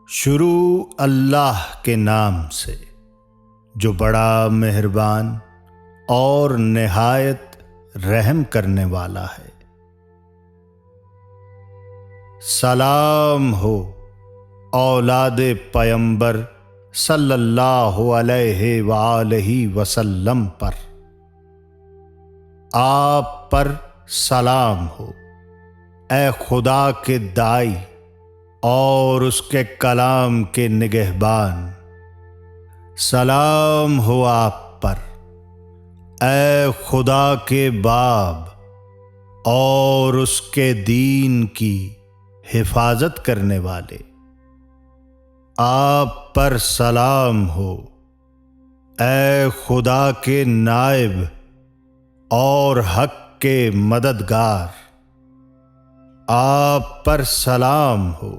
شروع اللہ کے نام سے جو بڑا مہربان اور نہایت رحم کرنے والا ہے۔ سلام ہو اولاد پیمبر صلی اللہ علیہ وآلہ وسلم پر، آپ پر سلام ہو اے خدا کے داعی اور اس کے کلام کے نگہبان، سلام ہو آپ پر اے خدا کے باب اور اس کے دین کی حفاظت کرنے والے، آپ پر سلام ہو اے خدا کے نائب اور حق کے مددگار، آپ پر سلام ہو